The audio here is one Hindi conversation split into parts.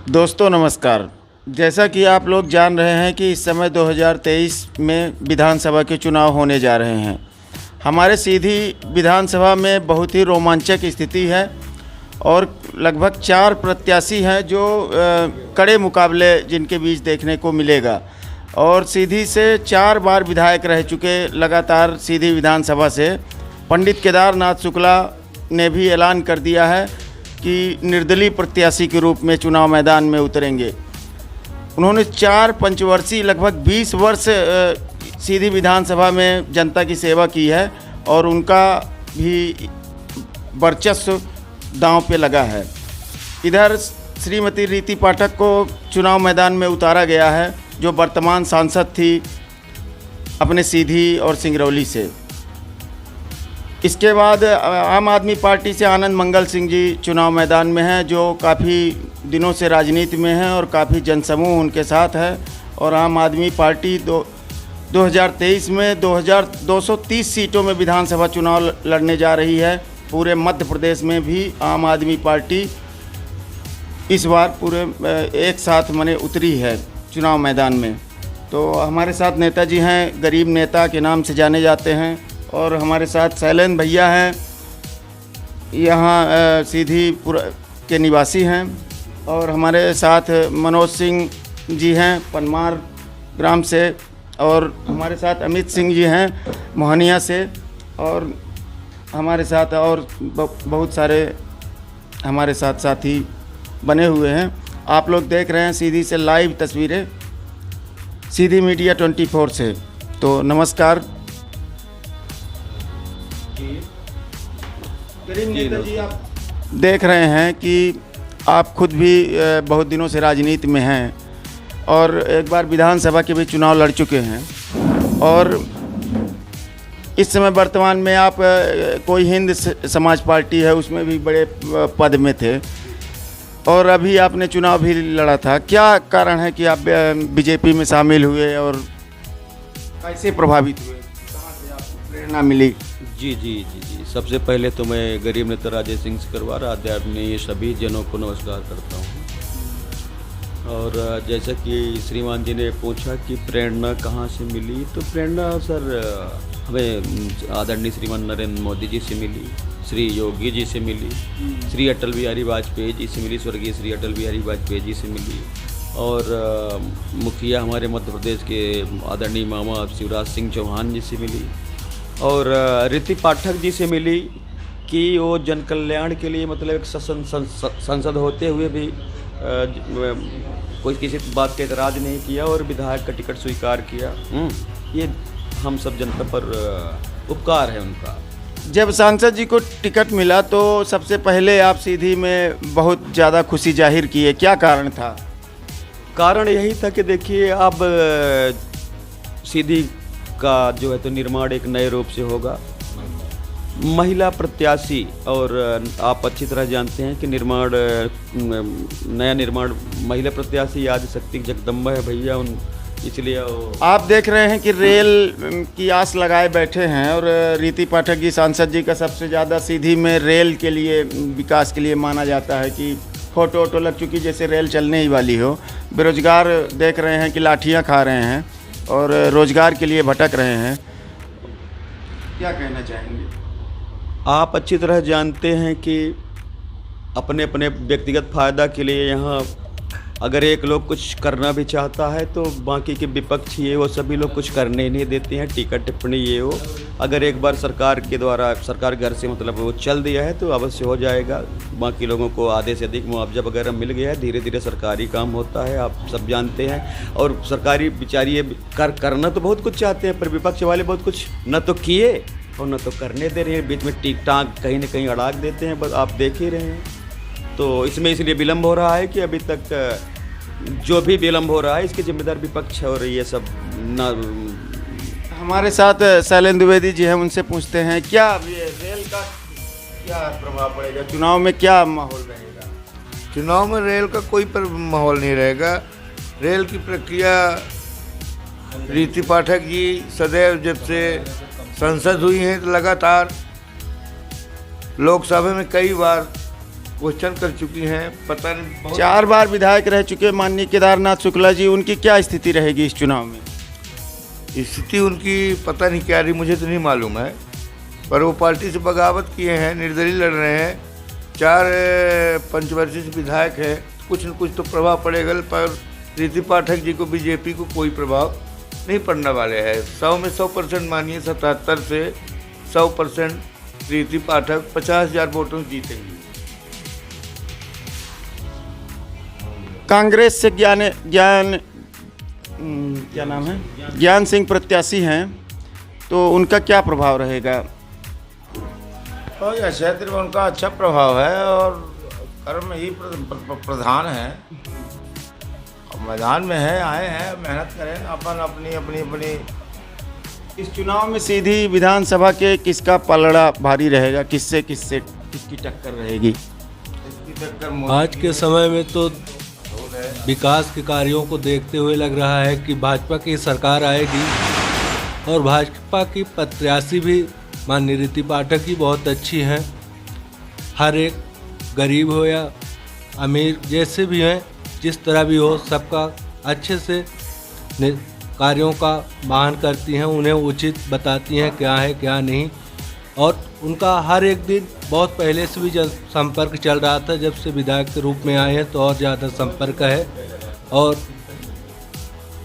दोस्तों नमस्कार। जैसा कि आप लोग जान रहे हैं कि इस समय 2023 में विधानसभा के चुनाव होने जा रहे हैं। हमारे सीधी विधानसभा में बहुत ही रोमांचक स्थिति है और लगभग 4 प्रत्याशी हैं जो कड़े मुकाबले जिनके बीच देखने को मिलेगा। और सीधी से 4 बार विधायक रह चुके लगातार सीधी विधानसभा से पंडित केदारनाथ शुक्ला ने भी ऐलान कर दिया है कि निर्दलीय प्रत्याशी के रूप में चुनाव मैदान में उतरेंगे। उन्होंने 4 पंचवर्षीय लगभग 20 वर्ष सीधी विधानसभा में जनता की सेवा की है और उनका भी वर्चस्व दांव पे लगा है। इधर श्रीमती रीति पाठक को चुनाव मैदान में उतारा गया है, जो वर्तमान सांसद थी अपने सीधी और सिंगरौली से। इसके बाद आम आदमी पार्टी से आनंद मंगल सिंह जी चुनाव मैदान में हैं, जो काफ़ी दिनों से राजनीति में हैं और काफ़ी जनसमूह उनके साथ है। और आम आदमी पार्टी 2023 में 230 सीटों में विधानसभा चुनाव लड़ने जा रही है। पूरे मध्य प्रदेश में भी आम आदमी पार्टी इस बार पूरे एक साथ मने उतरी है चुनाव मैदान में। तो हमारे साथ नेताजी हैं, गरीब नेता के नाम से जाने जाते हैं। और हमारे साथ शैलेंद्र भैया हैं, यहाँ सीधीपुर के निवासी हैं। और हमारे साथ मनोज सिंह जी हैं पनमार ग्राम से। और हमारे साथ अमित सिंह जी हैं मोहनिया से। और हमारे साथ और बहुत सारे हमारे साथ साथी बने हुए हैं। आप लोग देख रहे हैं सीधी से लाइव तस्वीरें सीधी मीडिया 24 से। तो नमस्कार। करीम नेता जी, आप देख रहे हैं कि आप खुद भी बहुत दिनों से राजनीति में हैं और एक बार विधानसभा के भी चुनाव लड़ चुके हैं। और इस समय वर्तमान में आप कोई हिंद समाज पार्टी है उसमें भी बड़े पद में थे और अभी आपने चुनाव भी लड़ा था। क्या कारण है कि आप बीजेपी में शामिल हुए और कैसे प्रभावित हुए, कहाँ से आपको प्रेरणा मिली? जी। सबसे पहले तो मैं गरीब नेता राजेश सिंह सिकरवार आदरणीय सभी जनों को नमस्कार करता हूँ। और जैसा कि श्रीमान जी ने पूछा कि प्रेरणा कहाँ से मिली, तो प्रेरणा सर हमें आदरणीय श्रीमान नरेंद्र मोदी जी से मिली, श्री योगी जी से मिली, श्री अटल बिहारी वाजपेयी जी से मिली, स्वर्गीय श्री अटल बिहारी वाजपेयी जी से मिली। और मुखिया हमारे मध्य प्रदेश के आदरणीय मामा शिवराज सिंह चौहान जी से मिली। और रीति पाठक जी से मिली कि वो जन कल्याण के लिए मतलब एक संसद होते हुए भी कोई किसी बात का एतराज़ नहीं किया और विधायक का टिकट स्वीकार किया। ये हम सब जनता पर उपकार है उनका। जब सांसद जी को टिकट मिला तो सबसे पहले आप सीधी में बहुत ज़्यादा खुशी जाहिर किए, क्या कारण था? कारण यही था कि देखिए अब सीधी का जो है तो निर्माण एक नए रूप से होगा। महिला प्रत्याशी, और आप अच्छी तरह जानते हैं कि नया निर्माण महिला प्रत्याशी आदि शक्ति जगदम्बा है भैया, इसलिए आप देख रहे हैं कि रेल की आस लगाए बैठे हैं। और रीति पाठक जी सांसद जी का सबसे ज़्यादा सीधी में रेल के लिए विकास के लिए माना जाता है कि फोटो वोटो लग चुकी जैसे रेल चलने ही वाली हो। बेरोजगार देख रहे हैं कि लाठियाँ खा रहे हैं और रोजगार के लिए भटक रहे हैं। क्या कहना चाहेंगे? आप अच्छी तरह जानते हैं कि अपने अपने व्यक्तिगत फ़ायदा के लिए यहाँ अगर एक लोग कुछ करना भी चाहता है तो बाकी के विपक्ष ये वो सभी लोग कुछ करने ही नहीं देते हैं। टीका टिप्पणी ये हो, अगर एक बार सरकार के द्वारा सरकार घर से मतलब वो चल दिया है तो अवश्य हो जाएगा। बाकी लोगों को आधे से अधिक मुआवजा वगैरह मिल गया है। धीरे धीरे सरकारी काम होता है, आप सब जानते हैं। और सरकारी बेचारी ये करना तो बहुत कुछ चाहते हैं, पर विपक्ष वाले बहुत कुछ न तो किए और न तो करने दे रहे हैं। बीच में टीक टाक कहीं न कहीं अड़ाक देते हैं, बस आप देख ही रहे हैं। तो इसमें इसलिए विलम्ब हो रहा है कि अभी तक जो भी विलम्ब हो रहा है इसके जिम्मेदार विपक्ष है और ये सब ना। हमारे साथ शैलेंद्र द्विवेदी जी हैं, उनसे पूछते हैं क्या ये रेल का क्या प्रभाव पड़ेगा, चुनाव में क्या माहौल रहेगा? चुनाव में रेल का कोई माहौल नहीं रहेगा। रेल की प्रक्रिया रीति पाठक जी सदैव जब से सांसद हुई हैं तो लगातार लोकसभा में कई बार क्वेश्चन कर चुकी हैं, पता नहीं बहुत 4 बार विधायक रह चुके माननीय केदारनाथ शुक्ला जी, उनकी क्या स्थिति रहेगी इस चुनाव में? स्थिति उनकी पता नहीं क्या रही, मुझे तो नहीं मालूम है, पर वो पार्टी से बगावत किए हैं, निर्दलीय लड़ रहे हैं, 4 पंचवर्षीय विधायक हैं, कुछ न कुछ तो प्रभाव पड़ेगा, पर रीति पाठक जी को बीजेपी को कोई प्रभाव नहीं पड़ने वाले हैं। 100 में 100% मानिए, 77 से 100% रीति पाठक 50,000 वोटों से जीतेंगी। कांग्रेस से क्या नाम है, ज्ञान सिंह प्रत्याशी हैं, तो उनका क्या प्रभाव रहेगा? और यह क्षेत्र में उनका अच्छा प्रभाव है और कर्म ही प्रधान है, और मैदान में है, आए हैं, मेहनत करें, अपन अपनी इस चुनाव में सीधी विधानसभा के किसका पलड़ा भारी रहेगा? किसकी टक्कर रहेगी? इसकी टक्कर आज के समय में तो विकास के कार्यों को देखते हुए लग रहा है कि भाजपा की सरकार आएगी, और भाजपा की प्रत्याशी भी माननीय रीति पाठक की बहुत अच्छी हैं। हर एक गरीब हो या अमीर, जैसे भी हैं, जिस तरह भी हो, सबका अच्छे से कार्यों का वहन करती हैं, उन्हें उचित बताती हैं क्या है क्या नहीं, और उनका हर एक दिन बहुत पहले से भी जब संपर्क चल रहा था, जब से विधायक के रूप में आए हैं तो और ज़्यादा संपर्क है। और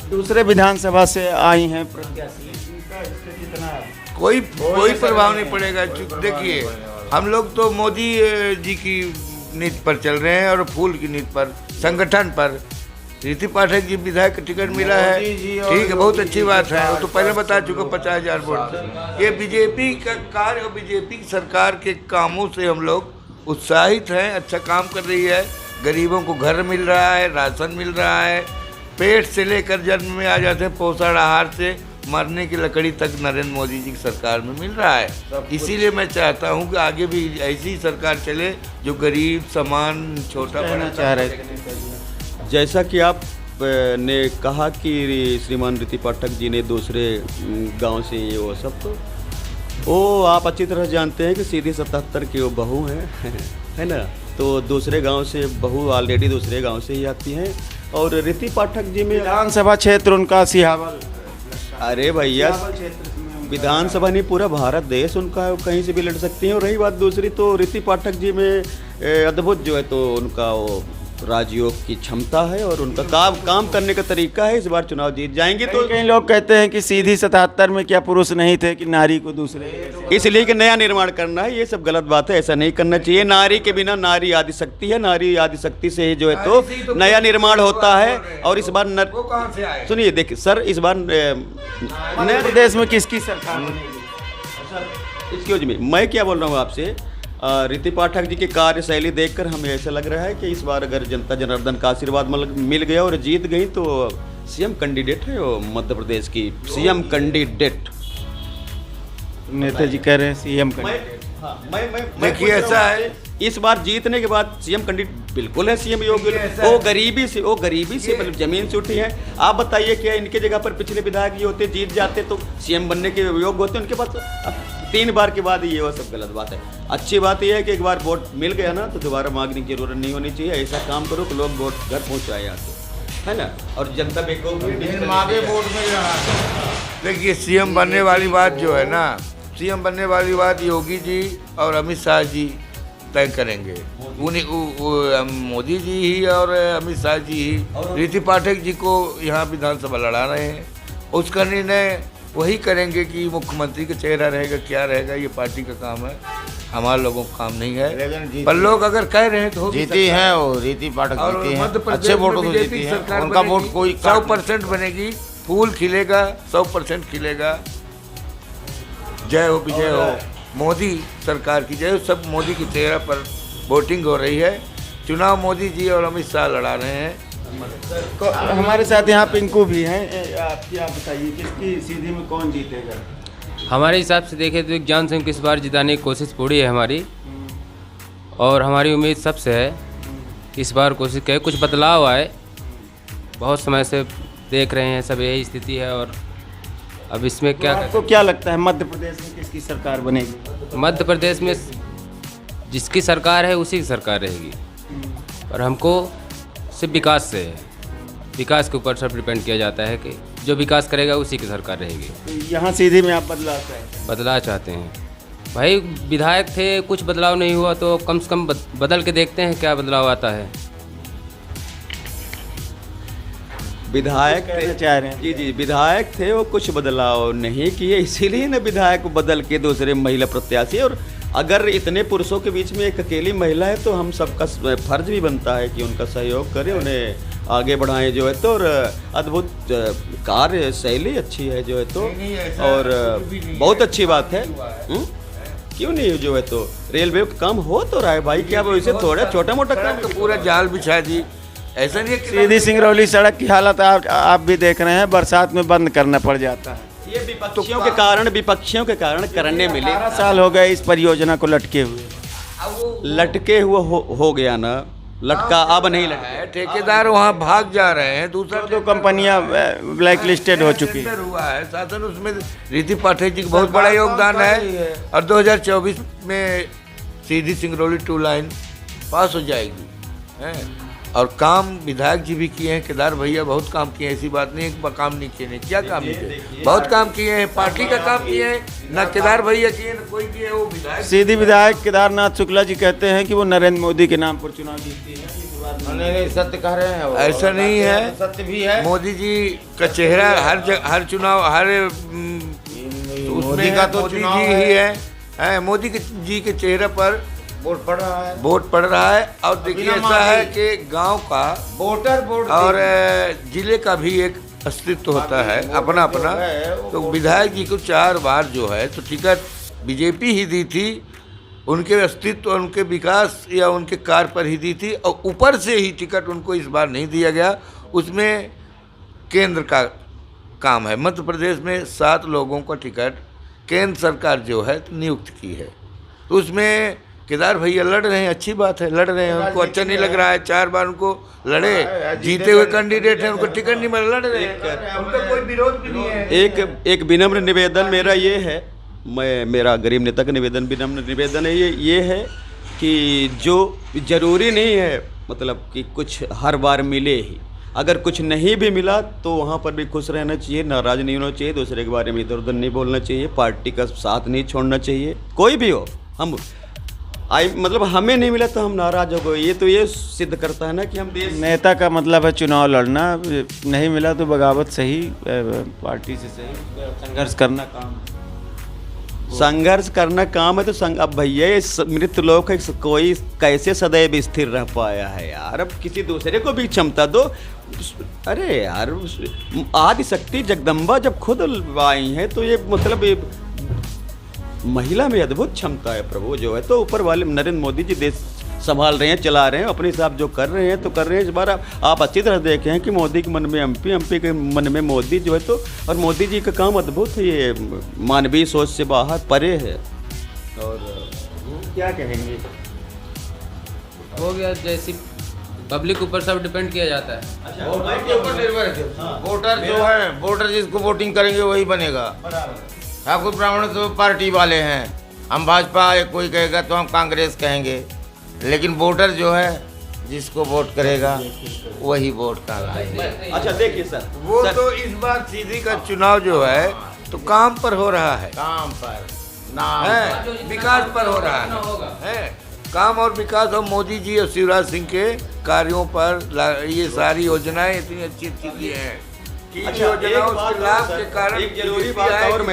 दूसरे विधानसभा से आई हैं प्रत्याशी, इनका इससे कितना कोई प्रभाव नहीं पड़ेगा। देखिए, हम लोग तो मोदी जी की नीति पर चल रहे हैं और फूल की नीति पर, संगठन पर। रीति पाठक जी विधायक का टिकट मिला है, ठीक है, बहुत अच्छी बात है, वो तो पहले बता चुका 50,000 वोट। ये बीजेपी का कार्य और बीजेपी की सरकार के कामों से हम लोग उत्साहित हैं, अच्छा काम कर रही है, गरीबों को घर मिल रहा है, राशन मिल रहा है, पेट से लेकर जन्म में आ जाते हैं, पोषण आहार से मरने की लकड़ी तक नरेंद्र मोदी जी की सरकार में मिल रहा है। इसीलिए मैं चाहता हूं कि आगे भी ऐसी ही सरकार चले जो गरीब समान छोटा बड़ा चाह रहे थे। जैसा कि आप ने कहा कि श्रीमान रीति पाठक जी ने दूसरे गांव से ये वो सब, तो वो आप अच्छी तरह जानते हैं कि सीधी 77 की वो बहू हैं है ना, तो दूसरे गांव से बहू ऑलरेडी दूसरे गांव से ही आती हैं। और रीति पाठक जी में विधानसभा क्षेत्र उनका सिहावल, अरे भैया, विधानसभा नहीं पूरा भारत देश उनका, कहीं से भी लड़ सकती हैं। और रही बात दूसरी, तो रीति पाठक जी में अद्भुत जो है तो उनका वो राजयोग की क्षमता है और उनका काम करने का तरीका है। इस बार चुनाव जीत जाएंगे। तो कई लोग कहते हैं कि सीधी 77 में क्या पुरुष नहीं थे कि नारी को दूसरे, इसलिए कि नया निर्माण करना है, ये सब गलत बात है, ऐसा नहीं करना चाहिए। नारी के बिना नारी आदिशक्ति है, नारी आदिशक्ति से ही जो है तो नया निर्माण होता है। और इस बार वो कहाँ से आए? सुनिए, देखिए सर, इस बार नए प्रदेश में किसकी सरकार बनेगी? एक्सक्यूज मी, मैं क्या बोल रहा हूँ आपसे, रीति पाठक जी की कार्यशैली देखकर हमें ऐसा लग रहा है कि इस बार अगर जनता जनार्दन का आशीर्वाद मिल गया और जीत गई तो सीएम कैंडिडेट है वो, मध्य प्रदेश की सीएम कैंडिडेट। नेता जी कह रहे हैं सीएम कैंडिडेट। देखिए, ऐसा है, इस बार जीतने के बाद सीएम कैंडिडेट बिल्कुल है, सीएम योग्य। वो गरीबी से मतलब जमीन से उठी है। आप बताइए, क्या इनके जगह पर पिछले विधायक ये होते, जीत जाते तो सीएम बनने के योग्य होते? उनके पास 3 बार के बाद ये वो सब गलत बात है। अच्छी बात यह है कि एक बार वोट मिल गया ना तो दोबारा मांगने की जरूरत नहीं होनी चाहिए। ऐसा काम करो कि लोग वोट घर पहुँचाए आते, है ना, और जनता बेवकूफ मांगे वोट मिल रहा है। देखिए, सीएम बनने वाली बात जो है ना, सीएम बनने वाली बात योगी जी और अमित शाह जी तय करेंगे। मोदी जी ही और अमित शाह जी ही रीति पाठक जी को यहाँ विधानसभा लड़ा रहे हैं। उसका निर्णय वही करेंगे कि मुख्यमंत्री का चेहरा रहेगा, क्या रहेगा, ये पार्टी का काम है, हमारे लोगों का काम नहीं है। पर लोग अगर कह रहे हैं तो जीती हैं, वो रीति पाठक जीती हैं, अच्छे वोटों से जीती हैं, उनका वोट कोई 100% बनेगी, फूल खिलेगा, 100% खिलेगा। जय हो, विजय हो, मोदी सरकार की जय हो। सब मोदी के चेहरे पर वोटिंग हो रही है। चुनाव मोदी जी और अमित शाह लड़ा रहे हैं। हमारे साथ यहाँ पिंकू भी हैं। आप बताइए, किसकी सीधी में कौन जीतेगा? हमारे हिसाब से देखें तो ज्ञान सिंह को इस बार जिताने की कोशिश पूरी है हमारी, और हमारी उम्मीद सबसे है इस बार कोशिश करें। कुछ बदलाव आए, बहुत समय से देख रहे हैं, सब यही स्थिति है। और अब इसमें क्या आपको क्या लगता है, मध्य प्रदेश में किसकी सरकार बनेगी? मध्य प्रदेश में जिसकी सरकार है उसी की सरकार रहेगी। और हमको सिर्फ विकास से है, विकास के ऊपर सब डिपेंड किया जाता है कि जो विकास करेगा उसी की सरकार रहेगी। यहाँ सीधी में आप बदलाव चाहते हैं? बदलाव चाहते हैं भाई, विधायक थे, कुछ बदलाव नहीं हुआ तो कम से कम बदल के देखते हैं क्या बदलाव आता है। विधायक कहना चाह रहे हैं? जी, विधायक थे, वो कुछ बदलाव नहीं किए, इसीलिए ना विधायक बदल के दूसरे महिला प्रत्याशी। और अगर इतने पुरुषों के बीच में एक अकेली महिला है तो हम सबका फर्ज भी बनता है कि उनका सहयोग करें, उन्हें आगे बढ़ाएं जो है तो। और अद्भुत कार्य शैली अच्छी है जो है तो, और बहुत अच्छी बात है। क्यों नहीं जो है तो रेलवे का काम हो तो रहा है भाई, क्या वैसे थोड़ा छोटा मोटा काम तो पूरा जाल बिछा दी, ऐसा नहीं है कि सीधी सिंगरौली सड़क की हालत आप भी देख रहे हैं, बरसात में बंद करना पड़ जाता है। ये विपक्षियों के कारण करने मिले। 18 साल हो गए इस परियोजना को लटके हुए। लटके हुए हो गया ना, लटका अब नहीं लटका। है, ठेकेदार वहाँ भाग जा रहे हैं, दूसरा दो कंपनियां ब्लैक लिस्टेड हो चुकी हैं। टेंडर हुआ है शासन, उसमें रीति पाठक जी का बहुत बड़ा योगदान है। और 2024 में सीधी सिंगरौली 2 लाइन पास हो जाएगी है। और काम विधायक जी भी किए हैं, केदार भैया बहुत काम किए हैं, ऐसी बात नहीं है काम नहीं किए, नहीं क्या काम नहीं किए, बहुत काम किए हैं, पार्टी का काम किए हैं। ना केदार भैया किए ना कोई किए, वो विधायक। सीधी विधायक केदारनाथ शुक्ला जी कहते हैं कि वो नरेंद्र मोदी के नाम पर चुनाव जीतती है। नहीं, सत्य कह रहे हैं वो। ऐसा नहीं है, सत्य भी है। मोदी जी का चेहरा हर चुनाव, हर मोदी का तो मोदी चुनाव जी ही है। मोदी जी के चेहरे पर वोट पड़ रहा है। वोट पड़ रहा है। और देखिए ऐसा है कि गांव का वोटर वोट और जिले का भी एक अस्तित्व होता है अपना अपना। तो विधायक जी को 4 बार जो है तो टिकट बीजेपी ही दी थी, उनके अस्तित्व, उनके विकास या उनके कार्य पर ही दी थी। और ऊपर से ही टिकट उनको इस बार नहीं दिया गया, उसमें केंद्र का काम है। मध्य प्रदेश में 7 लोगों का टिकट केंद्र सरकार जो है तो नियुक्त की है, तो उसमें केदार भैया लड़ रहे हैं, अच्छी बात है, लड़ रहे हैं। उनको अच्छा नहीं लग रहा है, 4 बार उनको लड़े, जीते हुए कैंडिडेट हैं, उनको टिकट नहीं मिला, लड़ रहे हैं, उनका कोई विरोध भी नहीं है। एक विनम्र निवेदन मेरा ये है, मेरा गरीब नेता का निवेदन, विनम्र निवेदन है ये है कि जो जरूरी नहीं है मतलब कि कुछ हर बार मिले ही, अगर कुछ नहीं भी मिला तो वहाँ पर भी खुश रहना चाहिए, नाराज़ नहीं होना चाहिए, दूसरे के बारे में इधर उधर नहीं बोलना चाहिए, पार्टी का साथ नहीं छोड़ना चाहिए, कोई भी हो। हम मतलब हमें नहीं मिला तो हम नाराज़ हो गए, ये सिद्ध करता है ना कि हम देश। नेता का मतलब है चुनाव लड़ना, नहीं मिला तो बगावत सही, पार्टी से सही संघर्ष करना काम है। संघर्ष करना काम है तो अब भैया ये मृत लोक है, कोई कैसे सदैव स्थिर रह पाया है यार। अब किसी दूसरे को भी क्षमता दो। अरे यार आदि शक्ति जगदम्बा जब खुद आई हैं तो ये मतलब ये महिला में अद्भुत क्षमता है प्रभु जो है। तो ऊपर वाले नरेंद्र मोदी जी देश संभाल रहे हैं, चला रहे हैं, अपने हिसाब जो कर रहे हैं तो कर रहे हैं। इस बार आप अच्छी तरह देखें हैं कि मोदी के मन में एमपी के मन में मोदी जो है तो, और मोदी जी का काम अद्भुत है, ये मानवीय सोच से बाहर परे है। और क्या कहेंगे, हो गया जैसी पब्लिक ऊपर सब डिपेंड किया जाता है। वोटर के ऊपर निर्भर है। वोटर जो है, वोटर जिसको वोटिंग करेंगे वही बनेगा। ठाकुर ब्राह्मण तो पार्टी वाले हैं, हम भाजपा, कोई कहेगा तो हम कांग्रेस कहेंगे, लेकिन वोटर जो है जिसको वोट करेगा वही वोट का है। अच्छा देखिए सर, वो तो इस बार सीधी का चुनाव जो है तो काम पर हो रहा है, काम पर नाम है, विकास पर हो रहा है काम और विकास। और मोदी जी और शिवराज सिंह के कार्यों पर ये सारी योजनाएं इतनी अच्छी अच्छी दी हैं कि अच्छा, योजनाओं के लाभ के कारण एक जरूरी बात और